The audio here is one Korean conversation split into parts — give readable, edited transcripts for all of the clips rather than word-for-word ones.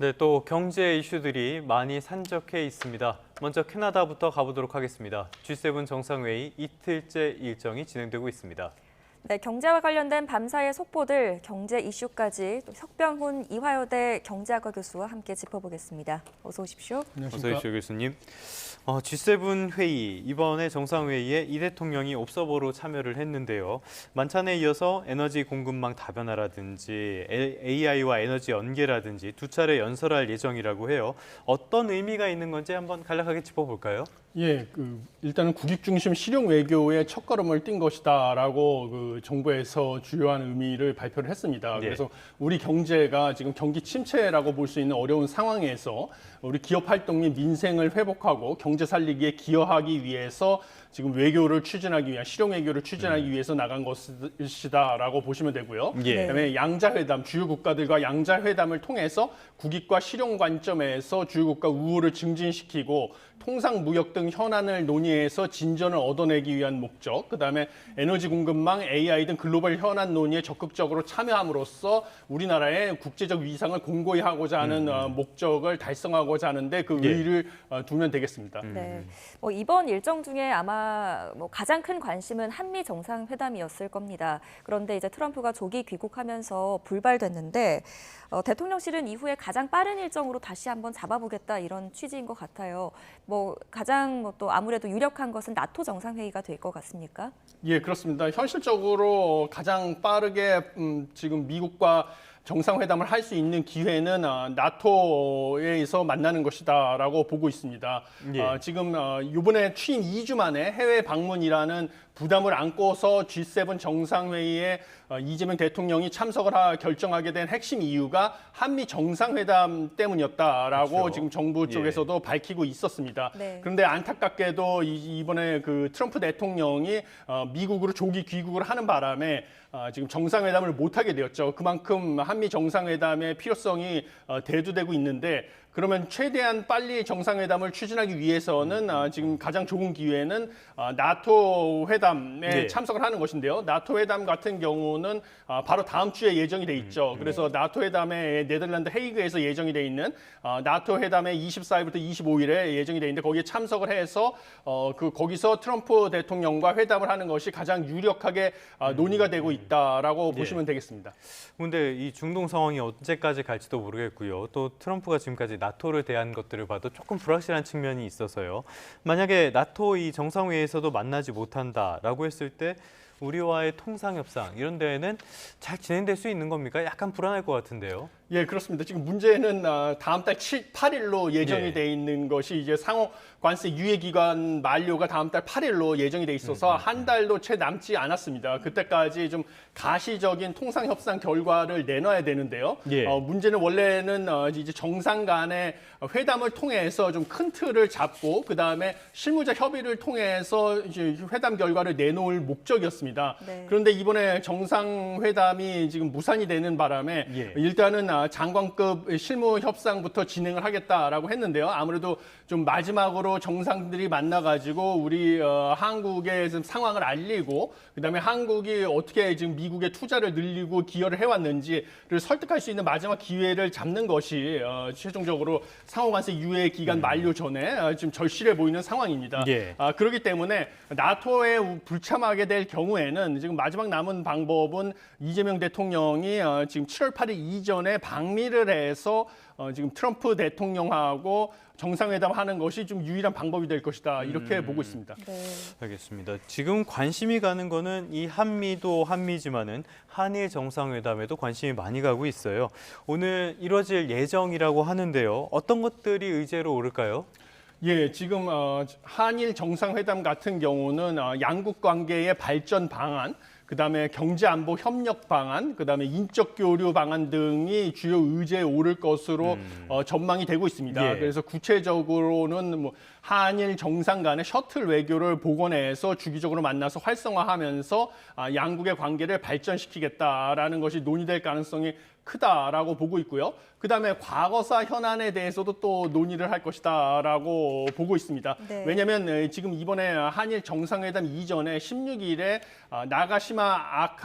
네, 또 경제 이슈들이 많이 산적해 있습니다. 먼저 캐나다부터 가보도록 하겠습니다. G7 정상회의 이틀째 일정이 진행되고 있습니다. 네, 경제와 관련된 밤사이의 속보들, 경제 이슈까지 또 석병훈 이화여대 경제학과 교수와 함께 짚어보겠습니다. 어서 오십시오. 어서 오십시오, 교수님. G7 회의, 이번에 정상회의에 이 대통령이 옵서버로 참여를 했는데요. 만찬에 이어서 에너지 공급망 다변화라든지 AI와 에너지 연계라든지 두 차례 연설할 예정이라고 해요. 어떤 의미가 있는 건지 한번 간략하게 짚어볼까요? 예, 일단은 국익 중심 실용 외교의 첫걸음을 띈 것이다라고 정부에서 주요한 의미를 발표를 했습니다. 그래서 우리 경제가 지금 경기 침체라고 볼 수 있는 어려운 상황에서 우리 기업 활동 및 민생을 회복하고 경제 살리기에 기여하기 위해서 지금 외교를 추진하기 위한 실용 외교를 추진하기 위해서 나간 것이다라고 보시면 되고요. 그다음에 양자회담, 주요 국가들과 양자회담을 통해서 국익과 실용 관점에서 주요 국가 우호를 증진시키고 통상 무역 등 현안을 논의해서 진전을 얻어내기 위한 목적, 그다음에 에너지 공급망, AI 등 글로벌 현안 논의에 적극적으로 참여함으로써 우리나라의 국제적 위상을 공고히 하고자 하는 목적을 달성하고자 하는데 그 의의를 두면 되겠습니다. 네, 이번 일정 중에 아마 가장 큰 관심은 한미 정상회담이었을 겁니다. 그런데 이제 트럼프가 조기 귀국하면서 불발됐는데 대통령실은 이후에 가장 빠른 일정으로 다시 한번 잡아보겠다 이런 취지인 것 같아요. 가장 또 아무래도 유력한 것은 나토 정상회의가 될 것 같습니까? 예, 그렇습니다. 현실적으로 가장 빠르게 지금 미국과 정상회담을 할 수 있는 기회는 나토에서 만나는 것이다라고 보고 있습니다. 지금 이번에 취임 2주 만에 해외 방문이라는 부담을 안고서 G7 정상회의에 이재명 대통령이 참석을 결정하게 된 핵심 이유가 한미 정상회담 때문이었다라고 그렇죠. 지금 정부 쪽에서도 밝히고 있었습니다. 네. 그런데 안타깝게도 이번에 트럼프 대통령이 미국으로 조기 귀국을 하는 바람에 지금 정상회담을 못하게 되었죠. 그만큼 한미 정상회담의 필요성이 대두되고 있는데 그러면 최대한 빨리 정상회담을 추진하기 위해서는 지금 가장 좋은 기회는 나토 회담에 참석을 하는 것인데요. 나토 회담 같은 경우는 바로 다음 주에 예정이 돼 있죠. 그래서 나토 회담에 네덜란드 헤이그에서 예정이 돼 있는 나토 회담에 24일부터 25일에 예정이 돼 있는데 거기에 참석을 해서 거기서 트럼프 대통령과 회담을 하는 것이 가장 유력하게 논의가 되고 있다라고 보시면 되겠습니다. 그런데 이 중동 상황이 언제까지 갈지도 모르겠고요. 또 트럼프가 지금까지 나토를 대한 것들을 봐도 조금 불확실한 측면이 있어서요. 만약에 나토 이 정상회의에서도 만나지 못한다라고 했을 때 우리와의 통상협상 이런 데에는 잘 진행될 수 있는 겁니까? 약간 불안할 것 같은데요. 예, 그렇습니다. 지금 문제는 다음 달 8일로 예정이 돼 있는 것이 이제 상호 관세 유예 기간 만료가 다음 달 8일로 예정이 돼 있어서 한 달도 채 남지 않았습니다. 그때까지 좀 가시적인 통상 협상 결과를 내놔야 되는데요. 문제는 원래는 이제 정상 간의 회담을 통해서 좀 큰 틀을 잡고 그다음에 실무적 협의를 통해서 이제 회담 결과를 내놓을 목적이었습니다. 그런데 이번에 정상회담이 지금 무산이 되는 바람에 일단은 장관급 실무 협상부터 진행을 하겠다라고 했는데요. 아무래도 좀 마지막으로 정상들이 만나가지고 우리 한국의 상황을 알리고 그다음에 한국이 어떻게 지금 미국의 투자를 늘리고 기여를 해왔는지를 설득할 수 있는 마지막 기회를 잡는 것이 최종적으로 상호관세 유예 기간 만료 전에 지금 절실해 보이는 상황입니다. 그렇기 때문에 나토에 불참하게 될 경우에는 지금 마지막 남은 방법은 이재명 대통령이 지금 7월 8일 이전에 방미를 해서 지금 트럼프 대통령하고 정상회담 하는 것이 좀 유일한 방법이 될 것이다. 이렇게 보고 있습니다. 알겠습니다. 지금 관심이 가는 거는 이 한미도 한미지만은 한일 정상회담에도 관심이 많이 가고 있어요. 오늘 이뤄질 예정이라고 하는데요. 어떤 것들이 의제로 오를까요? 예, 지금 한일 정상회담 같은 경우는 양국 관계의 발전 방안, 그다음에 경제 안보 협력 방안, 그다음에 인적 교류 방안 등이 주요 의제에 오를 것으로 전망이 되고 있습니다. 그래서 구체적으로는 한일 정상 간의 셔틀 외교를 복원해서 주기적으로 만나서 활성화하면서 양국의 관계를 발전시키겠다라는 것이 논의될 가능성이 크다라고 보고 있고요. 그다음에 과거사 현안에 대해서도 또 논의를 할 것이다라고 보고 있습니다. 네. 왜냐하면 지금 이번에 한일 정상회담 이전에 16일에 나가시마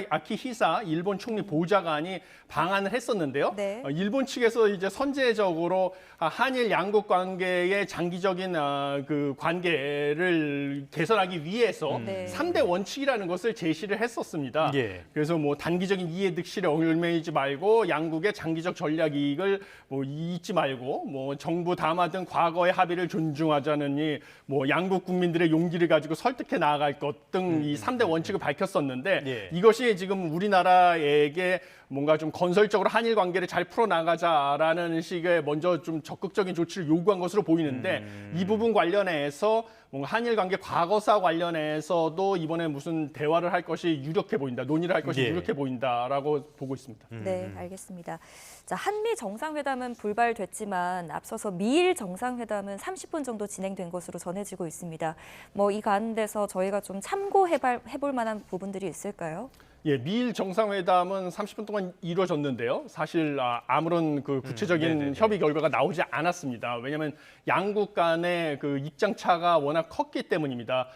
아키히사 일본 총리 보좌관이 방한을 했었는데요. 네. 일본 측에서 이제 선제적으로 한일 양국 관계의 장기적인 그 관계를 개선하기 위해서 네. 3대 원칙이라는 것을 제시를 했었습니다. 예. 그래서 뭐 단기적인 이해 득실에 얽매이지 말고 양국의 장기적 전략 이익을 뭐 잊지 말고 뭐 정부 담화 등 과거의 합의를 존중하자느니 뭐 양국 국민들의 용기를 가지고 설득해 나아갈 것 등 이 3대 원칙을 밝혔었는데 예. 이것이 지금 우리나라에게 뭔가 좀 건설적으로 한일 관계를 잘 풀어나가자라는 식의 먼저 좀 적극적인 조치를 요구한 것으로 보이는데 이 부분 관련해서 뭔가 한일 관계 과거사 관련해서도 이번에 무슨 대화를 할 것이 유력해 보인다, 논의를 할 것이 예. 유력해 보인다라고 보고 있습니다. 네, 알겠습니다. 자, 한미 정상회담은 불발됐지만 앞서서 미일 정상회담은 30분 정도 진행된 것으로 전해지고 있습니다. 뭐 이 가운데서 저희가 좀 참고해볼 만한 부분들이 있을까요? 예, 미일 정상회담은 30분 동안 이루어졌는데요. 사실 아무런 그 구체적인 네네네. 협의 결과가 나오지 않았습니다. 왜냐하면 양국 간의 그 입장 차가 워낙 컸기 때문입니다.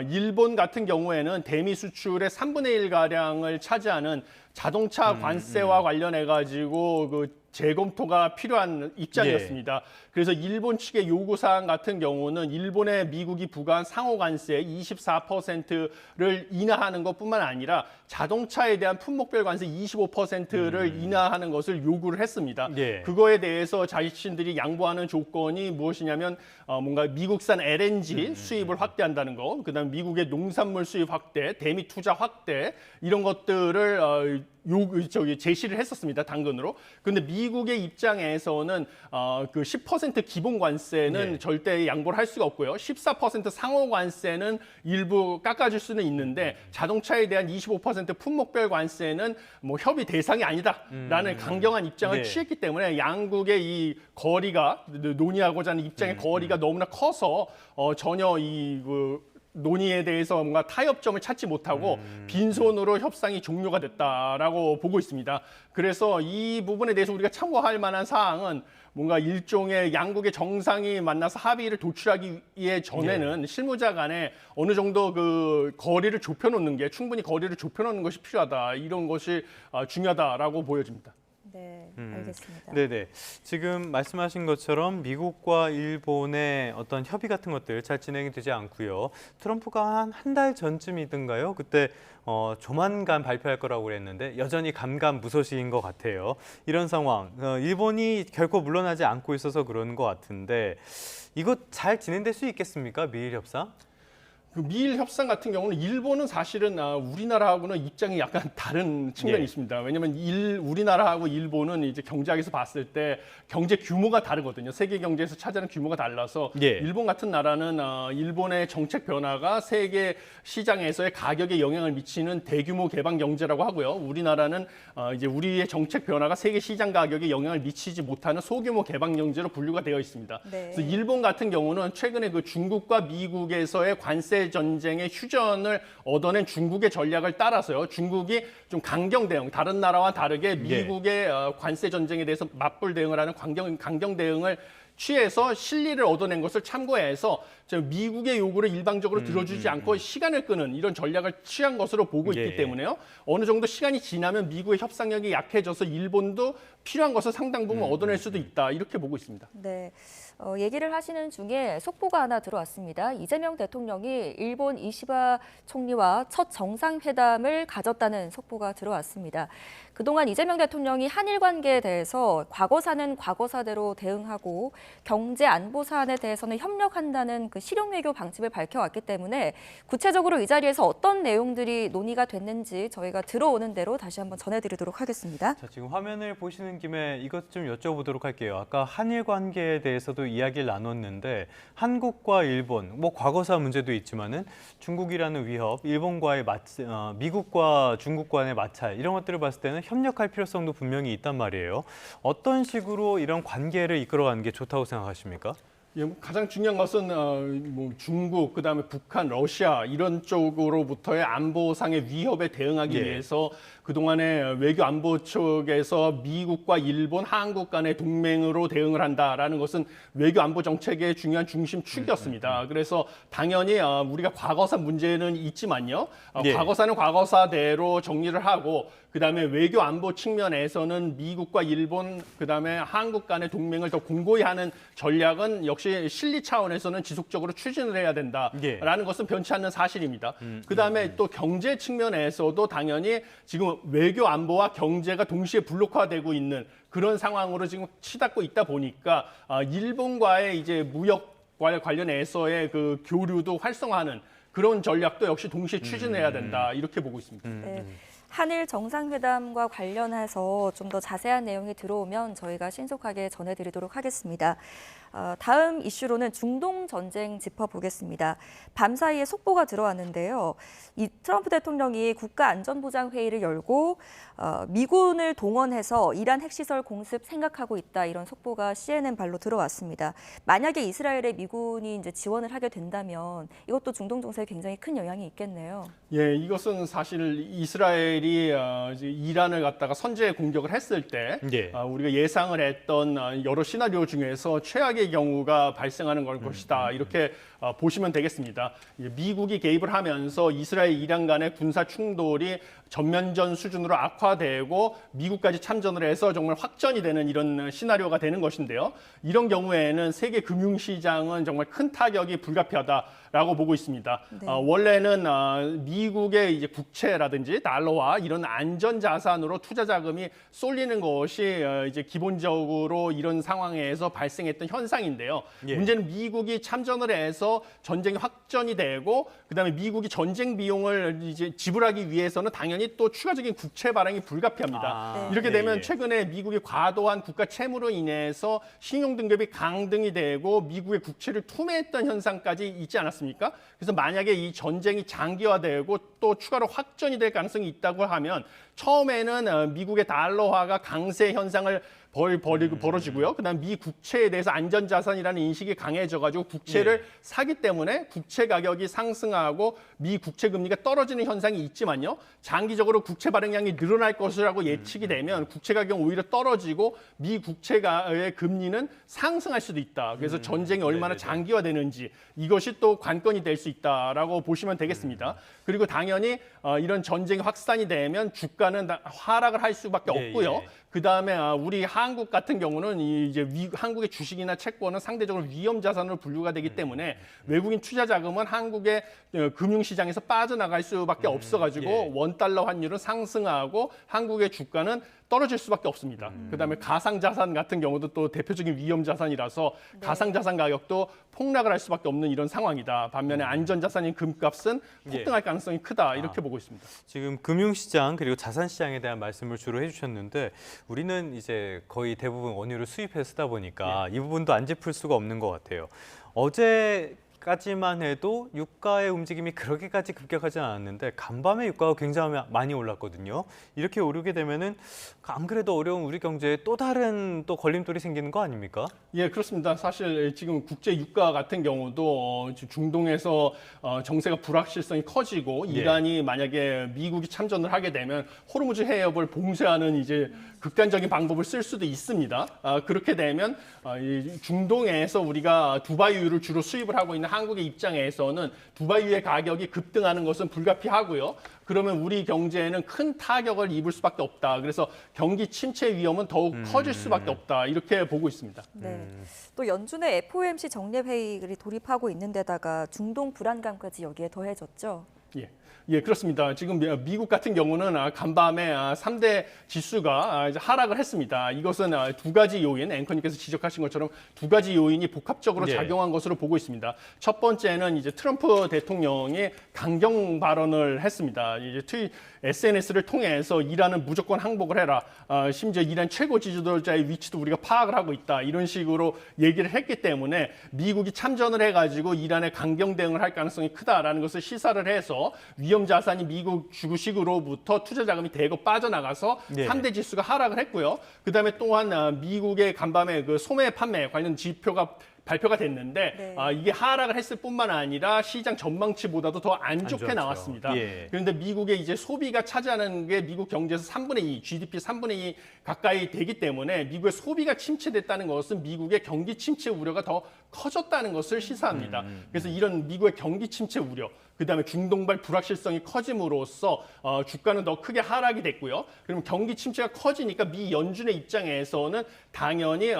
일본 같은 경우에는 대미 수출의 3분의 1 가량을 차지하는 자동차 관세와 관련해 가지고 그 재검토가 필요한 입장이었습니다. 그래서 일본 측의 요구 사항 같은 경우는 일본에 미국이 부과한 상호 관세 24%를 인하하는 것뿐만 아니라 자동차에 대한 품목별 관세 25%를 인하하는 것을 요구를 했습니다. 예. 그거에 대해서 자신들이 양보하는 조건이 무엇이냐면 뭔가 미국산 LNG 수입을 확대한다는 거, 그다음에 미국의 농산물 수입 확대, 대미 투자 확대 이런 것들을 제시를 했었습니다. 당근으로. 근데 미국의 입장에서는 그 10% 기본 관세는 네. 절대 양보를 할 수가 없고요. 14% 상호 관세는 일부 깎아줄 수는 있는데 자동차에 대한 25% 품목별 관세는 뭐 협의 대상이 아니다라는 강경한 입장을 네. 취했기 때문에 양국의 이 거리가 논의하고자 하는 입장의 거리가 너무나 커서 전혀 논의에 대해서 뭔가 타협점을 찾지 못하고 빈손으로 협상이 종료가 됐다라고 보고 있습니다. 그래서 이 부분에 대해서 우리가 참고할 만한 사항은 뭔가 일종의 양국의 정상이 만나서 합의를 도출하기 위해 전에는 실무자 간에 어느 정도 그 거리를 좁혀놓는 게 충분히 거리를 좁혀놓는 것이 필요하다. 이런 것이 중요하다라고 보여집니다. 네, 알겠습니다. 네네. 지금 말씀하신 것처럼 미국과 일본의 어떤 협의 같은 것들 잘 진행이 되지 않고요. 트럼프가 한 달 전쯤이든가요. 그때 조만간 발표할 거라고 그랬는데 여전히 감감무소식인 것 같아요. 이런 상황, 일본이 결코 물러나지 않고 있어서 그러는 것 같은데 이거 잘 진행될 수 있겠습니까? 미일 협상? 그 미일 협상 같은 경우는 일본은 사실은 우리나라하고는 입장이 약간 다른 측면이 예. 있습니다. 왜냐하면 우리나라하고 일본은 이제 경제학에서 봤을 때 경제 규모가 다르거든요. 세계 경제에서 차지하는 규모가 달라서 예. 일본 같은 나라는 일본의 정책 변화가 세계 시장에서의 가격에 영향을 미치는 대규모 개방 경제라고 하고요. 우리나라는 이제 우리의 정책 변화가 세계 시장 가격에 영향을 미치지 못하는 소규모 개방 경제로 분류가 되어 있습니다. 네. 그래서 일본 같은 경우는 최근에 그 중국과 미국에서의 관세 전쟁의 휴전을 얻어낸 중국의 전략을 따라서요. 중국이 좀 강경 대응, 다른 나라와 다르게 미국의 관세 전쟁에 대해서 맞불 대응을 하는 강경 대응을 취해서 실리를 얻어낸 것을 참고해서 미국의 요구를 일방적으로 들어주지 않고 시간을 끄는 이런 전략을 취한 것으로 보고 있기 예. 때문에요. 어느 정도 시간이 지나면 미국의 협상력이 약해져서 일본도 필요한 것을 상당 부분 얻어낼 수도 있다. 이렇게 보고 있습니다. 네. 얘기를 하시는 중에 속보가 하나 들어왔습니다. 이재명 대통령이 일본 이시바 총리와 첫 정상회담을 가졌다는 속보가 들어왔습니다. 그동안 이재명 대통령이 한일 관계에 대해서 과거사는 과거사대로 대응하고 경제 안보 사안에 대해서는 협력한다는 그 실용 외교 방침을 밝혀왔기 때문에 구체적으로 이 자리에서 어떤 내용들이 논의가 됐는지 저희가 들어오는 대로 다시 한번 전해드리도록 하겠습니다. 자, 지금 화면을 보시는 김에 이것 좀 여쭤보도록 할게요. 아까 한일 관계에 대해서도 이야기를 나눴는데 한국과 일본, 뭐 과거사 문제도 있지만은 중국이라는 위협, 일본과의 미국과 중국 간의 마찰 이런 것들을 봤을 때는 협력할 필요성도 분명히 있단 말이에요. 어떤 식으로 이런 관계를 이끌어가는 게 좋다고 생각하십니까? 예, 뭐 가장 중요한 것은 뭐 중국, 그다음에 북한, 러시아 이런 쪽으로부터의 안보상의 위협에 대응하기 예. 위해서 그동안에 외교 안보 쪽에서 미국과 일본, 한국 간의 동맹으로 대응을 한다라는 것은 외교 안보 정책의 중요한 중심축이었습니다. 그래서 당연히 우리가 과거사 문제는 있지만요. 예. 과거사는 과거사대로 정리를 하고 그다음에 외교 안보 측면에서는 미국과 일본 그다음에 한국 간의 동맹을 더 공고히 하는 전략은 역시 실리 차원에서는 지속적으로 추진을 해야 된다라는 것은 변치 않는 사실입니다. 그다음에 또 경제 측면에서도 당연히 지금 외교 안보와 경제가 동시에 블록화되고 있는 그런 상황으로 지금 치닫고 있다 보니까 일본과의 이제 무역 관련해서의 그 교류도 활성화하는 그런 전략도 역시 동시에 추진해야 된다 이렇게 보고 있습니다. 네. 한일 정상회담과 관련해서 좀 더 자세한 내용이 들어오면 저희가 신속하게 전해드리도록 하겠습니다. 다음 이슈로는 중동 전쟁 짚어보겠습니다. 밤사이에 속보가 들어왔는데요. 이 트럼프 대통령이 국가안전보장회의를 열고 미군을 동원해서 이란 핵시설 공습 생각하고 있다 이런 속보가 CNN 발로 들어왔습니다. 만약에 이스라엘에 미군이 이제 지원을 하게 된다면 이것도 중동 정세에 굉장히 큰 영향이 있겠네요. 예, 이것은 사실 이스라엘이 이제 이란을 갖다가 선제 공격을 했을 때 예. 우리가 예상을 했던 여러 시나리오 중에서 최악의 경우가 발생하는 걸 것이다. 이렇게 보시면 되겠습니다. 미국이 개입을 하면서 이스라엘, 이란 간의 군사 충돌이 전면전 수준으로 악화되고 미국까지 참전을 해서 정말 확전이 되는 이런 시나리오가 되는 것인데요. 이런 경우에는 세계 금융시장은 정말 큰 타격이 불가피하다라고 보고 있습니다. 네. 원래는 미국의 이제 국채라든지 달러와 이런 안전자산으로 투자 자금이 쏠리는 것이 이제 기본적으로 이런 상황에서 발생했던 현상인데요. 예. 문제는 미국이 참전을 해서 전쟁이 확전이 되고 그다음에 미국이 전쟁 비용을 이제 지불하기 위해서는 당연히 또 추가적인 국채 발행이 불가피합니다. 네. 이렇게 되면 예. 최근에 미국이 과도한 국가 채무로 인해서 신용 등급이 강등이 되고 미국의 국채를 투매했던 현상까지 있지 않았습니까? 그래서 만약에 이 전쟁이 장기화되고 또 추가로 확전이 될 가능성이 있다고 하면 처음에는 미국의 달러화가 강세 현상을 벌어지고요. 그다음 미 국채에 대해서 안전자산이라는 인식이 강해져가지고 국채를 사기 때문에 국채 가격이 상승하고 미 국채 금리가 떨어지는 현상이 있지만요. 장기적으로 국채 발행량이 늘어날 것이라고 예측이 되면 국채 가격은 오히려 떨어지고 미 국채의 금리는 상승할 수도 있다. 그래서 전쟁이 얼마나 네네네. 장기화되는지 이것이 또 관건이 될 수 있다라고 보시면 되겠습니다. 그리고 당연히 이런 전쟁이 확산이 되면 주가는 하락을 할 수밖에 예, 없고요. 예. 그다음에 우리 한국 같은 경우는 이제 한국의 주식이나 채권은 상대적으로 위험 자산으로 분류가 되기 때문에 외국인 투자 자금은 한국의 금융 시장에서 빠져나갈 수밖에 없어가지고 예. 원달러 환율은 상승하고 한국의 주가는 떨어질 수밖에 없습니다. 그다음에 가상 자산 같은 경우도 또 대표적인 위험 자산이라서 네. 가상 자산 가격도 폭락을 할 수밖에 없는 이런 상황이다. 반면에 안전 자산인 금값은 폭등할 가능성이 크다. 이렇게 보고 있습니다. 지금 금융시장 그리고 자산시장에 대한 말씀을 주로 해주셨는데 우리는 이제 거의 대부분 원유를 수입해 쓰다 보니까 이 부분도 안 짚을 수가 없는 것 같아요. 어제까지만 해도 유가의 움직임이 그렇게까지 급격하지 않았는데 간밤에 유가가 굉장히 많이 올랐거든요. 이렇게 오르게 되면은 안 그래도 어려운 우리 경제에 또 다른 또 걸림돌이 생기는 거 아닙니까? 예, 그렇습니다. 사실 지금 국제 유가 같은 경우도 중동에서 정세가 불확실성이 커지고 예. 이란이 만약에 미국이 참전을 하게 되면 호르무즈 해협을 봉쇄하는 이제 극단적인 방법을 쓸 수도 있습니다. 그렇게 되면 이 중동에서 우리가 두바이유를 주로 수입을 하고 있는 한국의 입장에서는 두바이유의 가격이 급등하는 것은 불가피하고요. 그러면 우리 경제에는 큰 타격을 입을 수밖에 없다. 그래서 경기 침체 위험은 더욱 커질 수밖에 없다. 이렇게 보고 있습니다. 네. 또 연준의 FOMC 정례 회의를 돌입하고 있는 데다가 중동 불안감까지 여기에 더해졌죠. 예, 그렇습니다. 지금 미국 같은 경우는 간밤에 3대 지수가 이제 하락을 했습니다. 이것은 두 가지 요인, 앵커님께서 지적하신 것처럼 두 가지 요인이 복합적으로 예. 작용한 것으로 보고 있습니다. 첫 번째는 이제 트럼프 대통령이 강경 발언을 했습니다. 이제 SNS를 통해서 이란은 무조건 항복을 해라. 심지어 이란 최고 지도자의 위치도 우리가 파악을 하고 있다. 이런 식으로 얘기를 했기 때문에 미국이 참전을 해가지고 이란에 강경 대응을 할 가능성이 크다라는 것을 시사를 해서 위험 자산이 미국 주식으로부터 투자 자금이 대거 빠져나가서 네. 3대 지수가 하락을 했고요. 그다음에 또한 미국의 간밤에 그 소매 판매 관련 지표가 발표가 됐는데 네. 이게 하락을 했을 뿐만 아니라 시장 전망치보다도 더 안 좋게 좋았죠. 나왔습니다. 예. 그런데 미국의 이제 소비가 차지하는 게 미국 경제에서 3분의 2, GDP 3분의 2 가까이 되기 때문에 미국의 소비가 침체됐다는 것은 미국의 경기 침체 우려가 더 커졌다는 것을 시사합니다. 그래서 이런 미국의 경기 침체 우려, 그다음에 중동발 불확실성이 커짐으로써 주가는 더 크게 하락이 됐고요. 그럼 경기 침체가 커지니까 미 연준의 입장에서는 당연히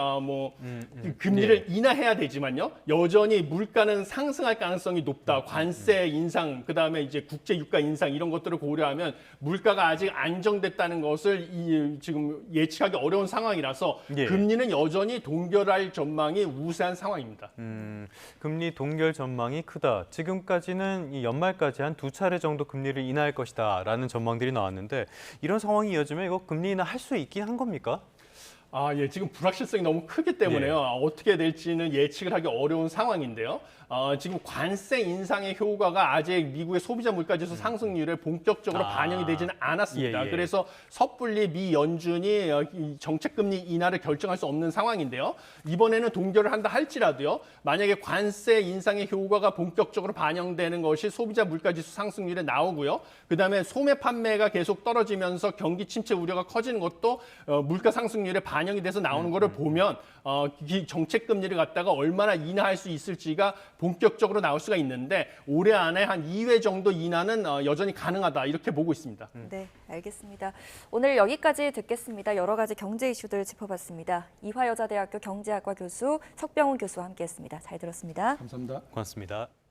금리를 인하해야 되지만요. 여전히 물가는 상승할 가능성이 높다. 관세 인상, 그다음에 이제 국제 유가 인상 이런 것들을 고려하면 물가가 아직 안정됐다는 것을 지금 예측하기 어려운 상황이라서 예. 금리는 여전히 동결할 전망이 우세한 상황입니다. 금리 동결 전망이 크다. 지금까지는 이 연말까지 한 2차례 정도 금리를 인하할 것이다라는 전망들이 나왔는데 이런 상황이 이어지면 이거 금리 인하 할 수 있긴 한 겁니까? 예, 지금 불확실성이 너무 크기 때문에요. 어떻게 될지는 예측을 하기 어려운 상황인데요. 지금 관세 인상의 효과가 아직 미국의 소비자 물가지수 상승률에 본격적으로 반영이 되지는 않았습니다. 예, 예. 그래서 섣불리 미 연준이 이 정책금리 인하를 결정할 수 없는 상황인데요. 이번에는 동결을 한다 할지라도요. 만약에 관세 인상의 효과가 본격적으로 반영되는 것이 소비자 물가지수 상승률에 나오고요. 그다음에 소매 판매가 계속 떨어지면서 경기 침체 우려가 커지는 것도 물가 상승률에 반영이 돼서 나오는 거를 보면 이 정책금리를 갖다가 얼마나 인하할 수 있을지가 본격적으로 나올 수가 있는데 올해 안에 한 2회 정도 인하는 여전히 가능하다 이렇게 보고 있습니다. 네, 알겠습니다. 오늘 여기까지 듣겠습니다. 여러 가지 경제 이슈들 짚어봤습니다. 이화여자대학교 경제학과 교수 석병훈 교수와 함께했습니다. 잘 들었습니다. 감사합니다. 고맙습니다.